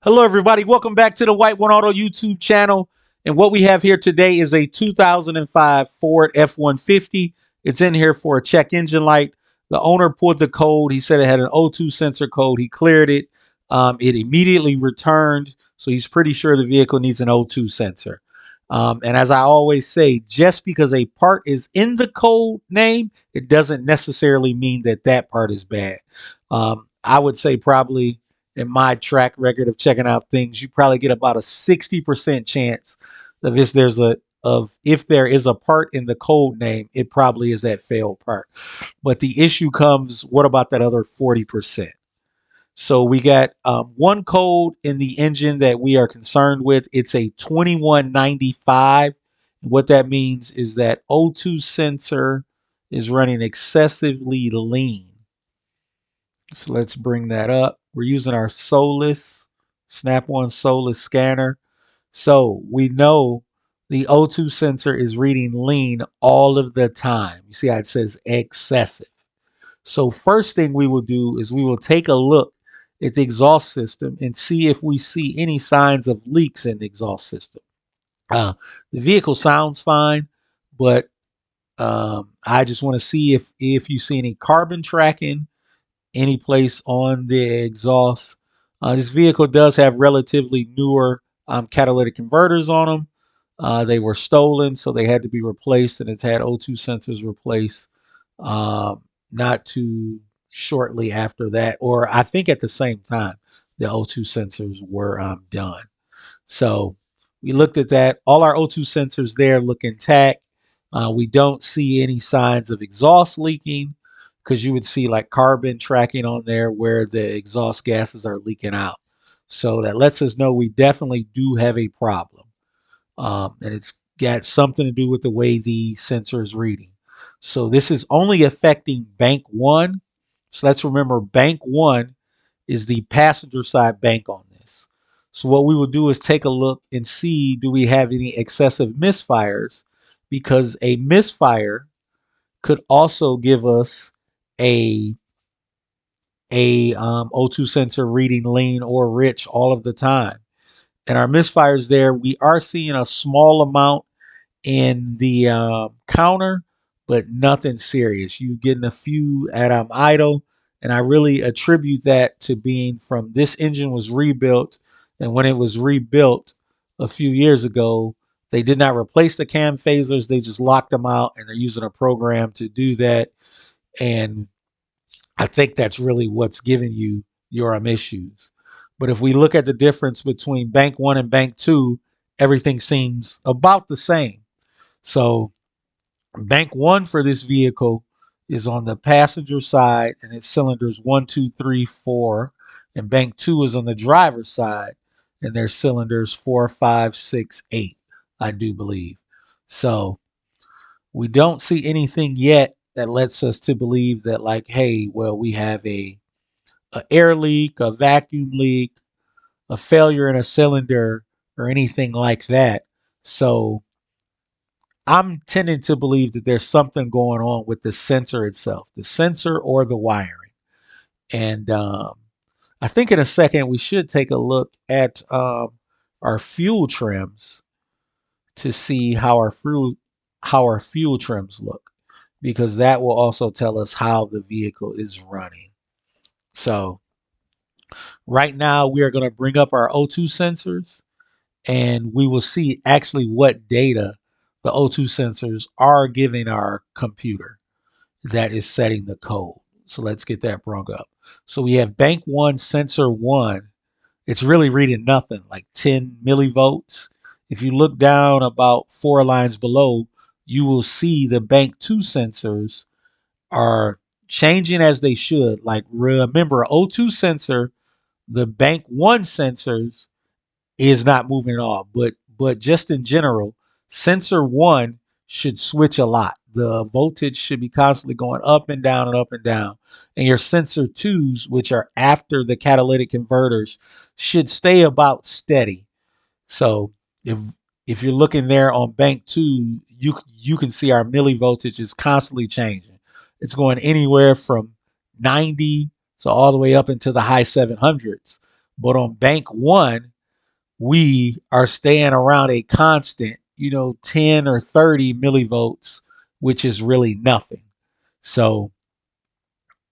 Hello, everybody. Welcome back to the White One Auto YouTube channel. And what we have here today is a 2005 Ford F-150. It's in here for a check engine light. The owner pulled the code. He said it had an O2 sensor code. He cleared it. It immediately returned. So he's pretty sure the vehicle needs an O2 sensor. And as I always say, just because a part is in the code name, it doesn't necessarily mean that that part is bad. I would say probably in my track record of checking out things, you probably get about a 60% chance of if there is a part in the code name, it probably is that failed part. But the issue comes, what about that other 40%? So we got one code in the engine that we are concerned with. It's a 2195. What that means is that O2 sensor is running excessively lean. So let's bring that up. We're using our Snap-on Solus scanner. So we know the O2 sensor is reading lean all of the time. You see how it says excessive. So first thing we will do is we will take a look at the exhaust system and see if we see any signs of leaks in the exhaust system. The vehicle sounds fine, but I just want to see if you see any carbon tracking any place on the exhaust. This vehicle does have relatively newer catalytic converters on them. They were stolen, so they had to be replaced, and it's had O2 sensors replaced not too shortly after that, or I think at the same time the O2 sensors were done. So we looked at that. All our O2 sensors there look intact. We don't see any signs of exhaust leaking, because you would see like carbon tracking on there where the exhaust gases are leaking out. So that lets us know we definitely do have a problem. And it's got something to do with the way the sensor is reading. So this is only affecting bank one. So let's remember bank one is the passenger side bank on this. So what we will do is take a look and see, do we have any excessive misfires? Because a misfire could also give us a O2 sensor reading lean or rich all of the time. And our misfires there, we are seeing a small amount in the counter, but nothing serious. You getting a few at idle, and I really attribute that to being from this engine was rebuilt, and when it was rebuilt a few years ago, they did not replace the cam phasers. They just locked them out, and they're using a program to do that. And I think that's really what's giving you your issues. But if we look at the difference between bank one and bank two, everything seems about the same. So bank one for this vehicle is on the passenger side, and its cylinders 1, 2, 3, 4. And bank two is on the driver's side, and their cylinders 4, 5, 6, 8, I do believe. So we don't see anything yet that lets us to believe that, like, hey, well, we have a air leak, a vacuum leak, a failure in a cylinder, or anything like that. So I'm tending to believe that there's something going on with the sensor itself, the sensor or the wiring. And I think in a second we should take a look at our fuel trims to see how our fuel trims look, because that will also tell us how the vehicle is running. So right now we are going to bring up our O2 sensors, and we will see actually what data the O2 sensors are giving our computer that is setting the code. So let's get that brought up. So we have bank one, sensor one. It's really reading nothing, like 10 millivolts. If you look down about 4 lines below, you will see the bank two sensors are changing as they should. Like, remember, O2 sensor, the bank one sensors is not moving at all. But just in general, sensor one should switch a lot. The voltage should be constantly going up and down and up and down. And your sensor twos, which are after the catalytic converters, should stay about steady. So if you're looking there on bank two, you can see our millivoltage is constantly changing. It's going anywhere from 90 to all the way up into the high 700s. But on bank one, we are staying around a constant, 10 or 30 millivolts, which is really nothing. So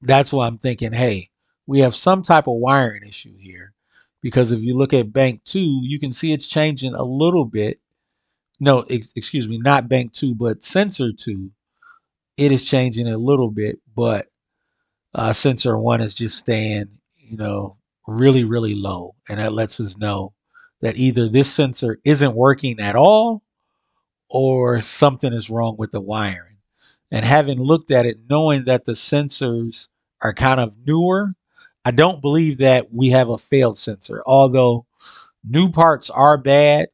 that's why I'm thinking, hey, we have some type of wiring issue here. Because if you look at bank two, you can see it's changing a little bit. No, excuse me, not bank two, but sensor two. It is changing a little bit, but sensor one is just staying, you know, really, really low. And that lets us know that either this sensor isn't working at all or something is wrong with the wiring. And having looked at it, knowing that the sensors are kind of newer, I don't believe that we have a failed sensor. Although new parts are bad,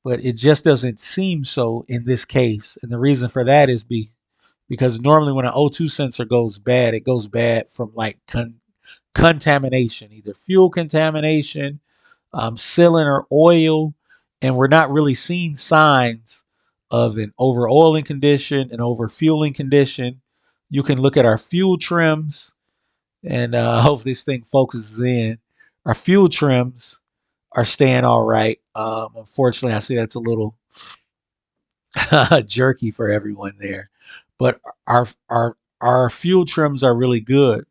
but it just doesn't seem so in this case. And the reason for that is because normally when an O2 sensor goes bad, it goes bad from like contamination, either fuel contamination, sealant or oil, and we're not really seeing signs of an over oiling condition, an over fueling condition. You can look at our fuel trims, and hope this thing focuses in. Our fuel trims are staying all right. Unfortunately, I see that's a little jerky for everyone there, but our fuel trims are really good.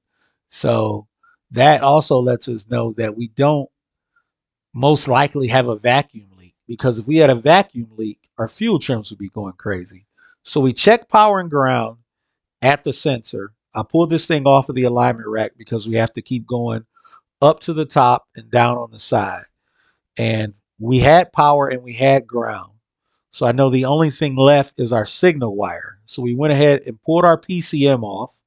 So that also lets us know that we don't most likely have a vacuum leak, because if we had a vacuum leak, our fuel trims would be going crazy. So we check power and ground at the sensor. I pulled this thing off of the alignment rack because we have to keep going up to the top and down on the side. And we had power and we had ground. So I know the only thing left is our signal wire. So we went ahead and pulled our PCM off,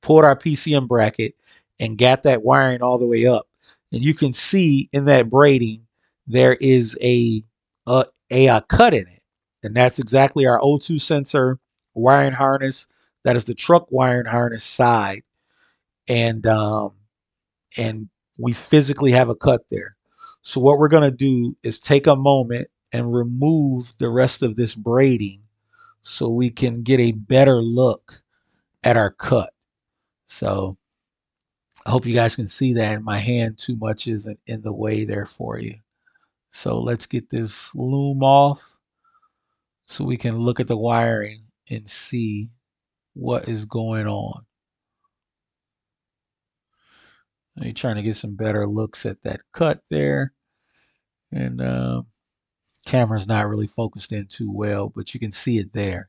pulled our PCM bracket, and got that wiring all the way up. And you can see in that braiding, there is a cut in it. And that's exactly our O2 sensor wiring harness. That is the truck wiring harness side. And and we physically have a cut there. So what we're going to do is take a moment and remove the rest of this braiding so we can get a better look at our cut. So I hope you guys can see that. My hand too much isn't in the way there for you. So let's get this loom off so we can look at the wiring and see what is going on. I'm trying to get some better looks at that cut there. And camera's not really focused in too well, but you can see it there.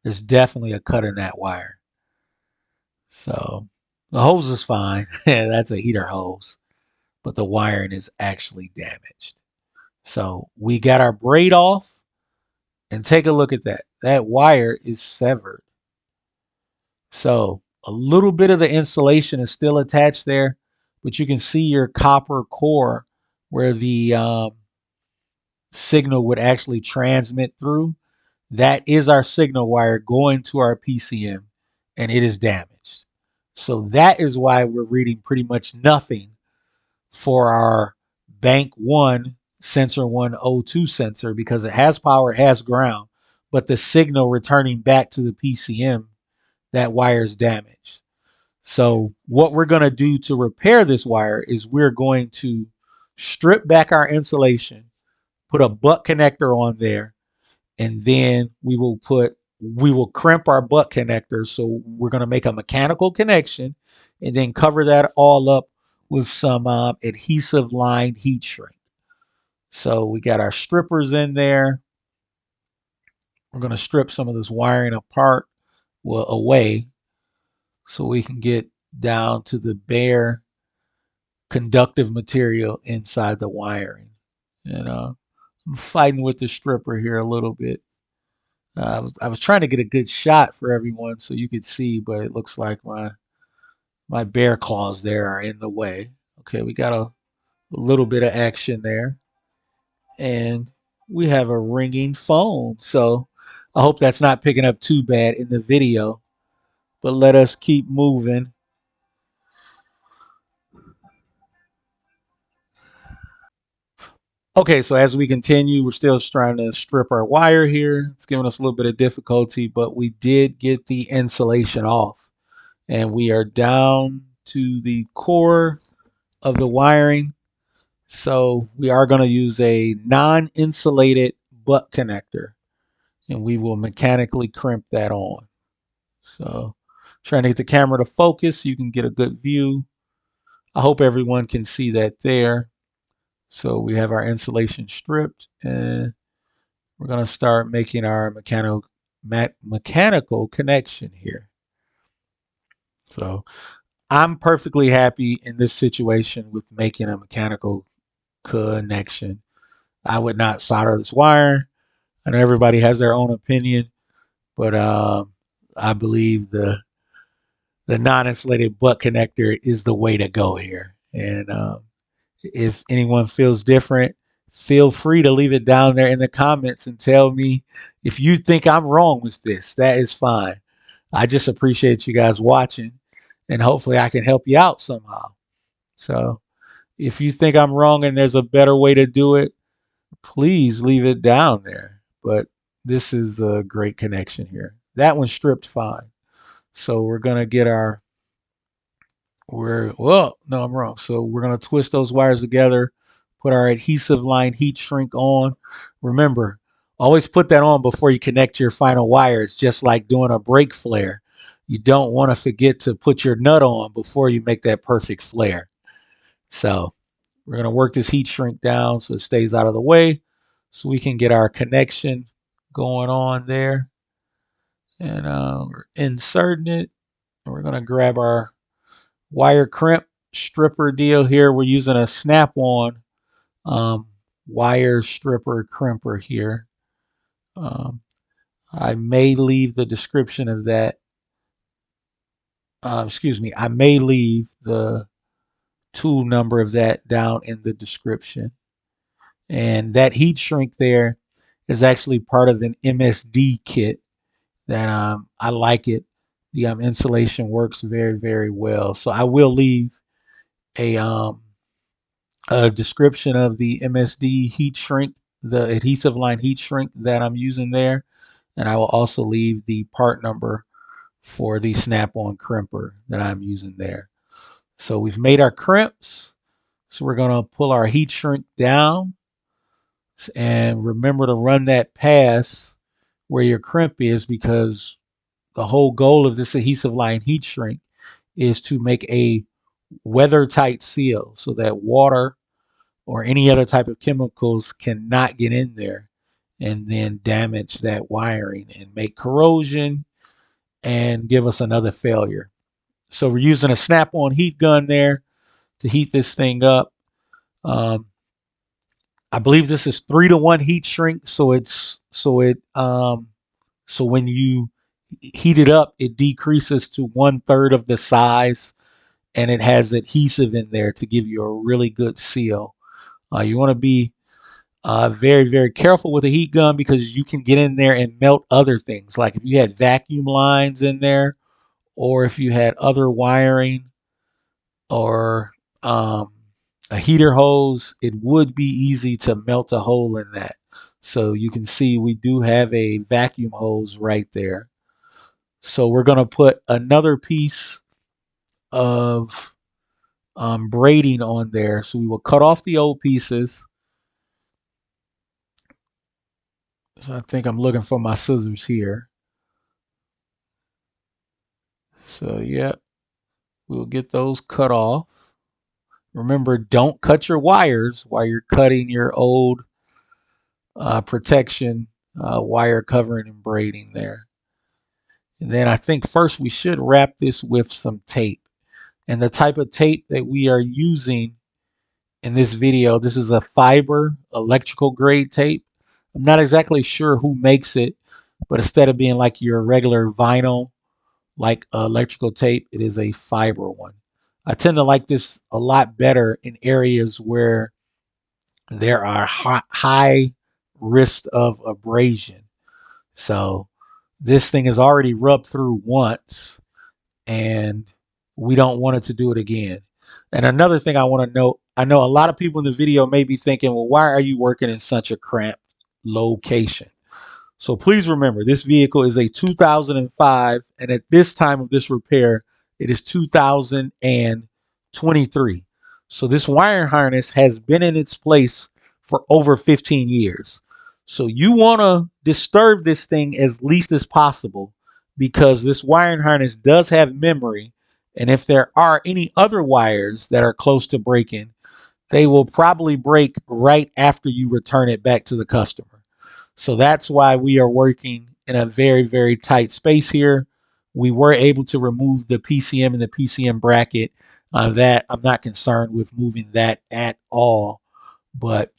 There's definitely a cut in that wire. So the hose is fine. That's a heater hose, but the wiring is actually damaged. So we got our braid off, and take a look at that. That wire is severed. So a little bit of the insulation is still attached there, but you can see your copper core where the signal would actually transmit through. That is our signal wire going to our PCM, and it is damaged. So that is why we're reading pretty much nothing for our bank one sensor one O2 sensor, because it has power, it has ground, but the signal returning back to the PCM, that wire is damaged. So what we're going to do to repair this wire is we're going to strip back our insulation, put a butt connector on there, and then we will crimp our butt connector. So we're going to make a mechanical connection and then cover that all up with some adhesive lined heat shrink. So we got our strippers in there. We're going to strip some of this wiring apart, well, away, so we can get down to the bare conductive material inside the wiring. And I'm fighting with the stripper here a little bit. I was trying to get a good shot for everyone so you could see, but it looks like my bear claws there are in the way. Okay, we got a little bit of action there, and we have a ringing phone. So I hope that's not picking up too bad in the video, but let us keep moving. Okay, so as we continue, we're still trying to strip our wire here. It's giving us a little bit of difficulty, but we did get the insulation off, and we are down to the core of the wiring. So we are going to use a non-insulated butt connector, and we will mechanically crimp that on. So trying to get the camera to focus so you can get a good view. I hope everyone can see that there. So we have our insulation stripped, and we're going to start making our mechanical connection here. So I'm perfectly happy in this situation with making a mechanical connection. I would not solder this wire. I know everybody has their own opinion, but I believe the non-insulated butt connector is the way to go here. And if anyone feels different, feel free to leave it down there in the comments and tell me if you think I'm wrong with this. That is fine. I just appreciate you guys watching, and hopefully I can help you out somehow. So if you think I'm wrong and there's a better way to do it, please leave it down there. But this is a great connection here. That one stripped fine. So we're going to get our, well, no, I'm wrong. So we're going to twist those wires together, put our adhesive line heat shrink on. Remember, always put that on before you connect your final wires, just like doing a brake flare. You don't want to forget to put your nut on before you make that perfect flare. So we're going to work this heat shrink down so it stays out of the way so we can get our connection going on there. And we're inserting it. And we're going to grab our wire crimp stripper deal here. We're using a snap-on wire stripper crimper here. I may leave the description of that. Excuse me. I may leave the tool number of that down in the description. And that heat shrink there is actually part of an MSD kit that I like it. The insulation works very, very well. So I will leave a description of the MSD heat shrink, the adhesive line heat shrink that I'm using there. And I will also leave the part number for the snap-on crimper that I'm using there. So we've made our crimps. So we're going to pull our heat shrink down. And remember to run that past where your crimp is, because the whole goal of this adhesive line heat shrink is to make a weather tight seal so that water or any other type of chemicals cannot get in there and then damage that wiring and make corrosion and give us another failure. So we're using a snap-on heat gun there to heat this thing up. I believe this is 3-to-1 heat shrink, so when you heat it up, it decreases to 1/3 of the size, and it has adhesive in there to give you a really good seal. You want to be very, very careful with a heat gun because you can get in there and melt other things. Like if you had vacuum lines in there, or if you had other wiring, or a heater hose, it would be easy to melt a hole in that. So you can see we do have a vacuum hose right there. So we're going to put another piece of braiding on there. So we will cut off the old pieces. So I think I'm looking for my scissors here. So yeah, we'll get those cut off. Remember, don't cut your wires while you're cutting your old protection wire covering and braiding there. And then I think first we should wrap this with some tape. And the type of tape that we are using in this video, this is a fiber electrical grade tape. I'm not exactly sure who makes it, but instead of being like your regular vinyl, like electrical tape, it is a fiber one. I tend to like this a lot better in areas where there are high risk of abrasion. So this thing is already rubbed through once, and we don't want it to do it again. And another thing I want to note, I know a lot of people in the video may be thinking, well, why are you working in such a cramped location? So please remember, this vehicle is a 2005, and at this time of this repair, it is 2023. So this wiring harness has been in its place for over 15 years. So you want to disturb this thing as least as possible because this wiring harness does have memory. And if there are any other wires that are close to breaking, they will probably break right after you return it back to the customer. So that's why we are working in a very, very tight space here. We were able to remove the PCM and the PCM bracket. That I'm not concerned with moving that at all, but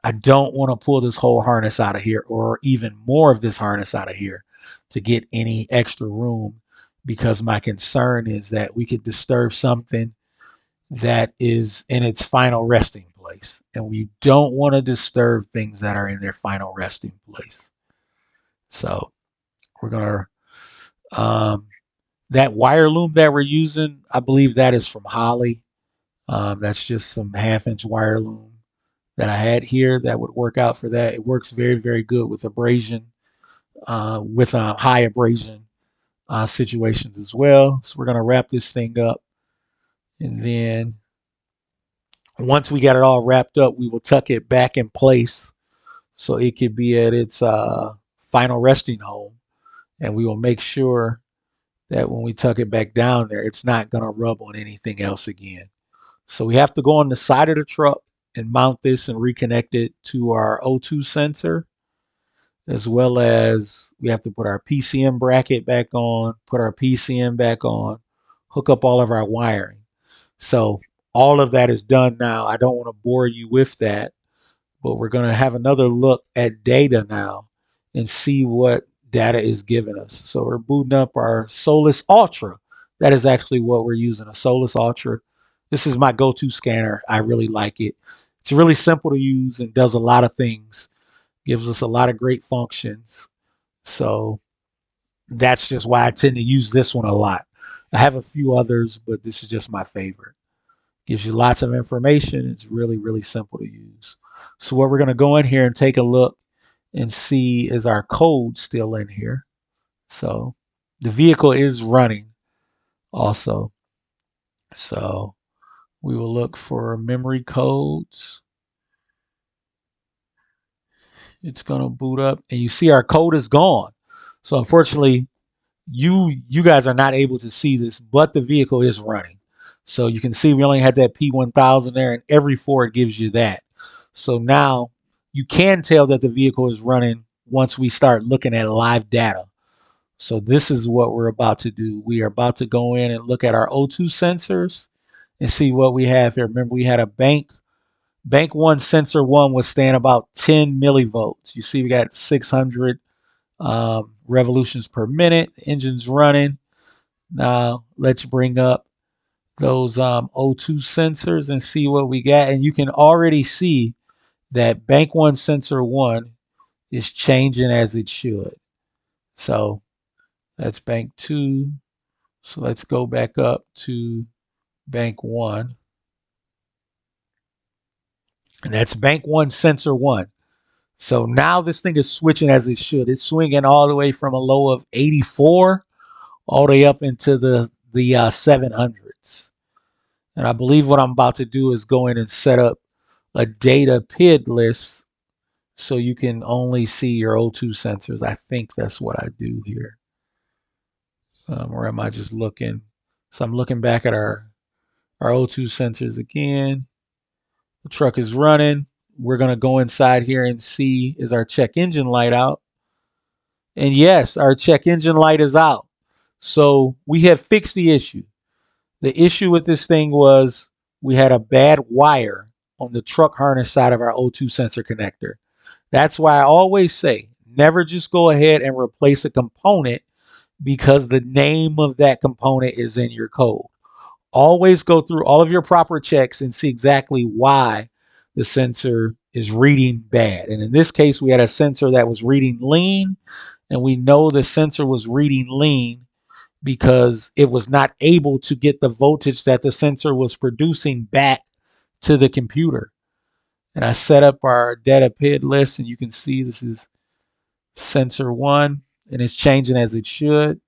I don't want to pull this whole harness out of here or even more of this harness out of here to get any extra room because my concern is that we could disturb something that is in its final resting place. And we don't want to disturb things that are in their final resting place. So we're going to, that wire loom that we're using, I believe that is from Holly. That's just some 1/2 inch wire loom that I had here that would work out for that. It works very, very good with abrasion, with high abrasion situations as well. So we're going to wrap this thing up. And then once we got it all wrapped up, we will tuck it back in place so it could be at its final resting home. And we will make sure that when we tuck it back down there, it's not going to rub on anything else again. So we have to go on the side of the truck and mount this and reconnect it to our O2 sensor, as well as we have to put our PCM bracket back on, put our PCM back on, hook up all of our wiring. So all of that is done now. I don't want to bore you with that, but we're going to have another look at data now and see what data is giving us. So we're booting up our Solus Ultra. That is actually what we're using, a Solus Ultra. This is my go-to scanner. I really like it. It's really simple to use and does a lot of things. Gives us a lot of great functions. So that's just why I tend to use this one a lot. I have a few others, but this is just my favorite. Gives you lots of information. It's really, really simple to use. So what we're going to go in here and take a look and see is our code still in here. So the vehicle is running also. So we will look for memory codes. It's going to boot up and you see our code is gone. So unfortunately, you guys are not able to see this, but the vehicle is running. So you can see we only had that P1000 there, and every Ford gives you that. So now you can tell that the vehicle is running once we start looking at live data. So this is what we're about to do. We are about to go in and look at our O2 sensors and see what we have here. Remember, we had a bank one sensor one was staying about 10 millivolts. You see we got 600 revolutions per minute. The engine's running. Now let's bring up those O2 sensors and see what we got. And you can already see that bank one sensor one is changing as it should. So that's bank two. So let's go back up to bank one. And that's bank one sensor one. So now this thing is switching as it should. It's swinging all the way from a low of 84 all the way up into the 700s. And I believe what I'm about to do is go in and set up a data PID list so you can only see your O2 sensors. I think that's what I do here. Or am I just looking? So I'm looking back at our O2 sensors again. The truck is running. We're going to go inside here and see, is our check engine light out? And yes, our check engine light is out. So we have fixed the issue. The issue with this thing was we had a bad wire on the truck harness side of our O2 sensor connector. That's why I always say, never just go ahead and replace a component because the name of that component is in your code. Always go through all of your proper checks and see exactly why the sensor is reading bad. And in this case, we had a sensor that was reading lean, and we know the sensor was reading lean because it was not able to get the voltage that the sensor was producing back to the computer. And I set up our data PID list, and you can see this is sensor one, and it's changing as it should.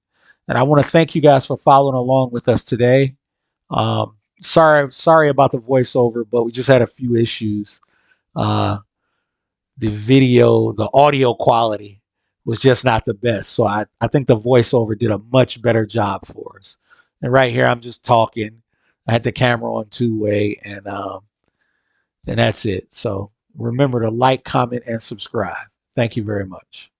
And I want to thank you guys for following along with us today. Sorry about the voiceover, but we just had a few issues. Uh, the audio quality was just not the best. So I think the voiceover did a much better job for us. And right here, I'm just talking. I had the camera on two-way, and that's it. So remember to like, comment, and subscribe. Thank you very much.